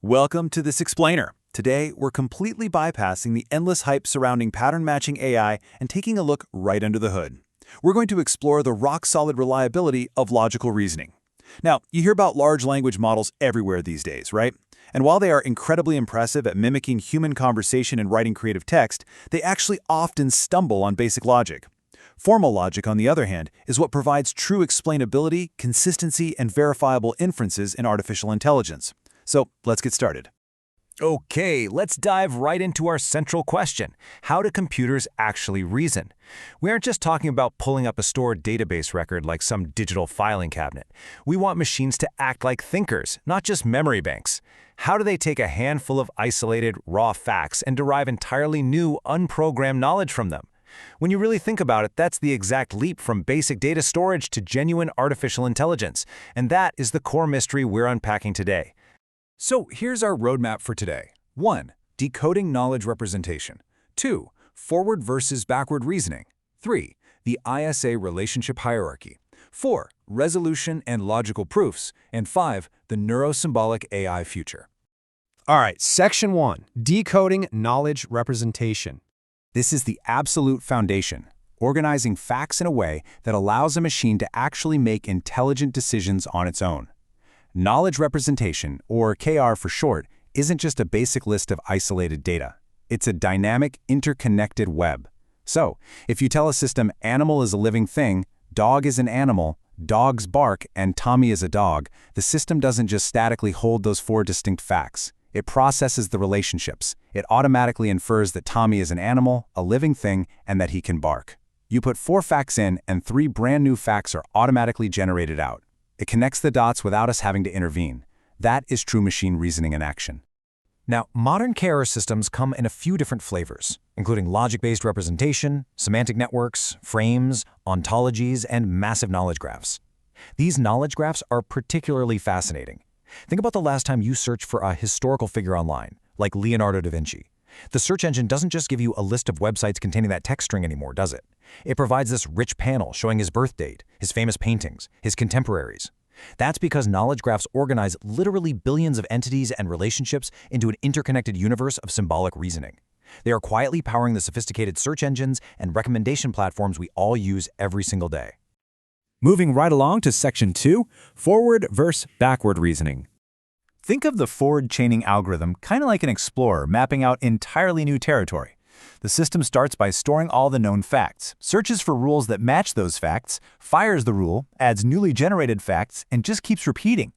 Welcome to this explainer. Today, we're completely bypassing the endless hype surrounding pattern matching AI and taking a look right under the hood. We're going to explore the rock-solid reliability of logical reasoning. Now, you hear about large language models everywhere these days, right? And while they are incredibly impressive at mimicking human conversation and writing creative text, they actually often stumble on basic logic. Formal logic, on the other hand, is what provides true explainability, consistency, and verifiable inferences in artificial intelligence. So let's get started. Okay, let's dive right into our central question. How do computers actually reason? We aren't just talking about pulling up a stored database record like some digital filing cabinet. We want machines to act like thinkers, not just memory banks. How do they take a handful of isolated, raw facts and derive entirely new, unprogrammed knowledge from them? When you really think about it, that's the exact leap from basic data storage to genuine artificial intelligence. And that is the core mystery we're unpacking today. So here's our roadmap for today. 1. Decoding knowledge representation. 2. Forward versus backward reasoning. 3. The ISA relationship hierarchy. 4. Resolution and logical proofs. And 5. The neuro-symbolic AI future. All right, Section 1, Decoding Knowledge Representation. This is the absolute foundation, organizing facts in a way that allows a machine to actually make intelligent decisions on its own. Knowledge representation, or KR for short, isn't just a basic list of isolated data. It's a dynamic, interconnected web. So, if you tell a system animal is a living thing, dog is an animal, dogs bark, and Tommy is a dog, the system doesn't just statically hold those four distinct facts. It processes the relationships. It automatically infers that Tommy is an animal, a living thing, and that he can bark. You put 4 facts in, and 3 brand new facts are automatically generated out. It connects the dots without us having to intervene. That is true machine reasoning in action. Now, modern KR systems come in a few different flavors, including logic-based representation, semantic networks, frames, ontologies, and massive knowledge graphs. These knowledge graphs are particularly fascinating. Think about the last time you searched for a historical figure online, like Leonardo da Vinci. The search engine doesn't just give you a list of websites containing that text string anymore, does it? It provides this rich panel showing his birth date, his famous paintings, his contemporaries. That's because knowledge graphs organize literally billions of entities and relationships into an interconnected universe of symbolic reasoning. They are quietly powering the sophisticated search engines and recommendation platforms we all use every single day. Moving right along to Section 2, Forward versus Backward Reasoning. Think of the forward chaining algorithm kind of like an explorer mapping out entirely new territory. The system starts by storing all the known facts, searches for rules that match those facts, fires the rule, adds newly generated facts, and just keeps repeating.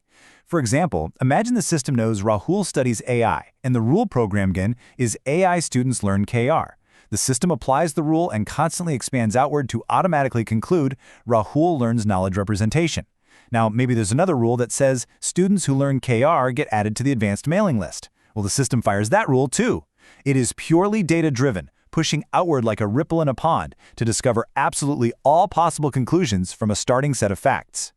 For example, imagine the system knows Rahul studies AI, and the rule program again is AI students learn KR. The system applies the rule and constantly expands outward to automatically conclude Rahul learns knowledge representation. Now, maybe there's another rule that says students who learn KR get added to the advanced mailing list. Well, the system fires that rule too. It is purely data-driven, pushing outward like a ripple in a pond to discover absolutely all possible conclusions from a starting set of facts.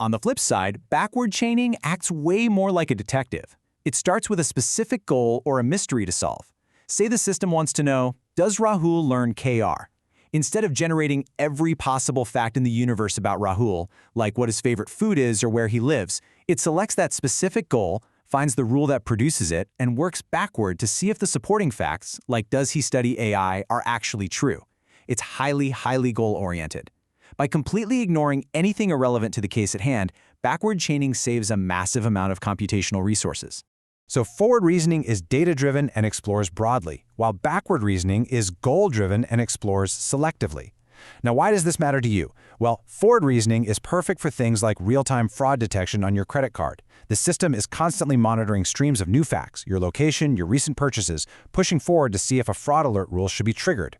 On the flip side, backward chaining acts way more like a detective. It starts with a specific goal or a mystery to solve. Say the system wants to know, does Rahul learn KR? Instead of generating every possible fact in the universe about Rahul, like what his favorite food is or where he lives, it selects that specific goal, finds the rule that produces it, and works backward to see if the supporting facts, like does he study AI, are actually true. It's highly goal-oriented. By completely ignoring anything irrelevant to the case at hand, backward chaining saves a massive amount of computational resources. So forward reasoning is data-driven and explores broadly, while backward reasoning is goal-driven and explores selectively. Now, why does this matter to you? Well, forward reasoning is perfect for things like real-time fraud detection on your credit card. The system is constantly monitoring streams of new facts, your location, your recent purchases, pushing forward to see if a fraud alert rule should be triggered.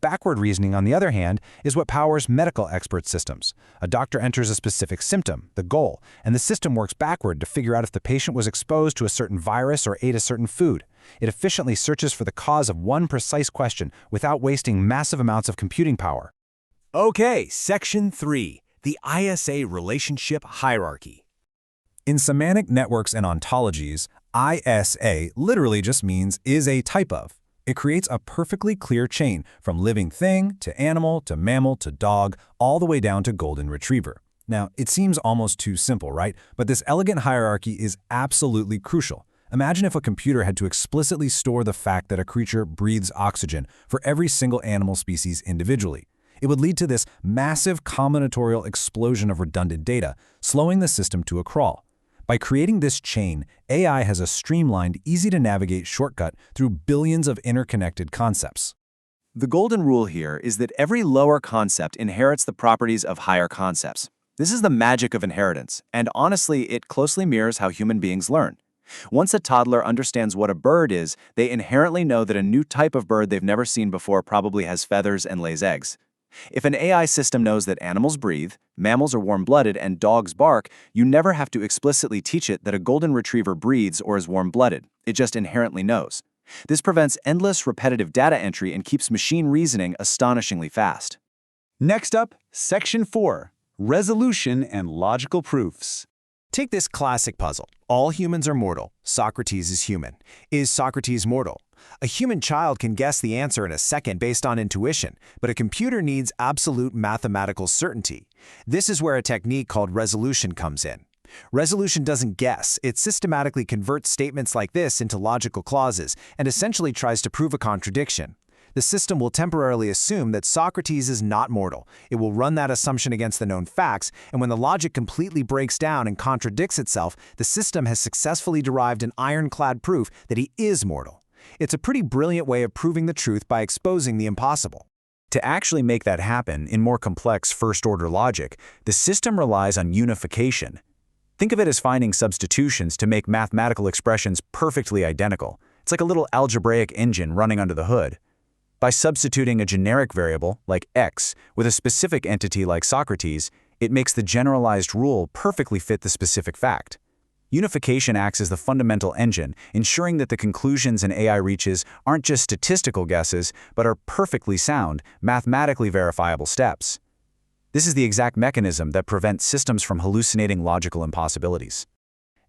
Backward reasoning, on the other hand, is what powers medical expert systems. A doctor enters a specific symptom, the goal, and the system works backward to figure out if the patient was exposed to a certain virus or ate a certain food. It efficiently searches for the cause of one precise question without wasting massive amounts of computing power. Okay, Section 3, the ISA relationship hierarchy. In semantic networks and ontologies, ISA literally just means is a type of. It creates a perfectly clear chain from living thing to animal to mammal to dog, all the way down to golden retriever. Now, it seems almost too simple, right? But this elegant hierarchy is absolutely crucial. Imagine if a computer had to explicitly store the fact that a creature breathes oxygen for every single animal species individually. It would lead to this massive combinatorial explosion of redundant data, slowing the system to a crawl. By creating this chain, AI has a streamlined, easy-to-navigate shortcut through billions of interconnected concepts. The golden rule here is that every lower concept inherits the properties of higher concepts. This is the magic of inheritance, and honestly, it closely mirrors how human beings learn. Once a toddler understands what a bird is, they inherently know that a new type of bird they've never seen before probably has feathers and lays eggs. If an AI system knows that animals breathe, mammals are warm-blooded, and dogs bark, you never have to explicitly teach it that a golden retriever breathes or is warm-blooded. It just inherently knows. This prevents endless, repetitive data entry and keeps machine reasoning astonishingly fast. Next up, Section 4, Resolution and Logical Proofs. Take this classic puzzle. All humans are mortal. Socrates is human. Is Socrates mortal? A human child can guess the answer in a second based on intuition, but a computer needs absolute mathematical certainty. This is where a technique called resolution comes in. Resolution doesn't guess. It systematically converts statements like this into logical clauses and essentially tries to prove a contradiction. The system will temporarily assume that Socrates is not mortal. It will run that assumption against the known facts, and when the logic completely breaks down and contradicts itself, the system has successfully derived an ironclad proof that he is mortal. It's a pretty brilliant way of proving the truth by exposing the impossible. To actually make that happen in more complex first-order logic, the system relies on unification. Think of it as finding substitutions to make mathematical expressions perfectly identical. It's like a little algebraic engine running under the hood. By substituting a generic variable, like x, with a specific entity like Socrates, it makes the generalized rule perfectly fit the specific fact. Unification acts as the fundamental engine, ensuring that the conclusions an AI reaches aren't just statistical guesses, but are perfectly sound, mathematically verifiable steps. This is the exact mechanism that prevents systems from hallucinating logical impossibilities.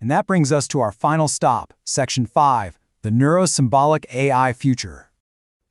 And that brings us to our final stop, Section 5, the neuro-symbolic AI future.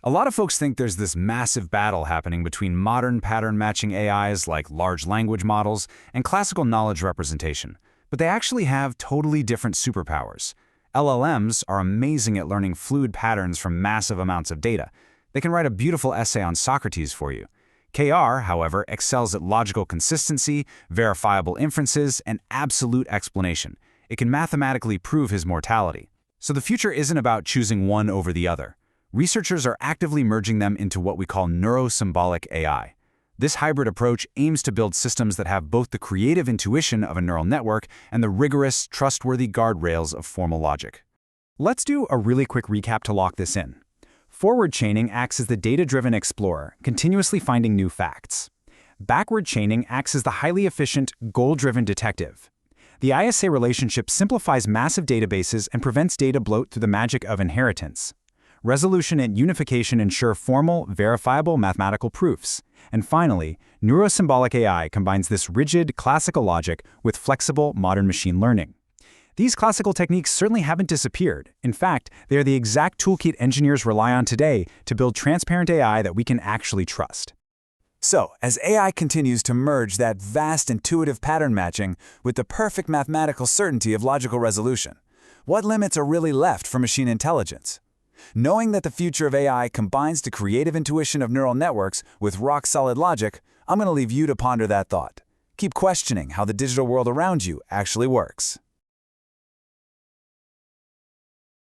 A lot of folks think there's this massive battle happening between modern pattern-matching AIs like large language models and classical knowledge representation, but they actually have totally different superpowers. LLMs are amazing at learning fluid patterns from massive amounts of data. They can write a beautiful essay on Socrates for you. KR, however, excels at logical consistency, verifiable inferences, and absolute explanation. It can mathematically prove his mortality. So the future isn't about choosing one over the other. Researchers are actively merging them into what we call neuro-symbolic AI. This hybrid approach aims to build systems that have both the creative intuition of a neural network and the rigorous, trustworthy guardrails of formal logic. Let's do a really quick recap to lock this in. Forward chaining acts as the data-driven explorer, continuously finding new facts. Backward chaining acts as the highly efficient, goal-driven detective. The ISA relationship simplifies massive databases and prevents data bloat through the magic of inheritance. Resolution and unification ensure formal, verifiable mathematical proofs. And finally, neuro-symbolic AI combines this rigid, classical logic with flexible, modern machine learning. These classical techniques certainly haven't disappeared. In fact, they are the exact toolkit engineers rely on today to build transparent AI that we can actually trust. So, as AI continues to merge that vast intuitive pattern matching with the perfect mathematical certainty of logical resolution, what limits are really left for machine intelligence? Knowing that the future of AI combines the creative intuition of neural networks with rock-solid logic, I'm going to leave you to ponder that thought. Keep questioning how the digital world around you actually works.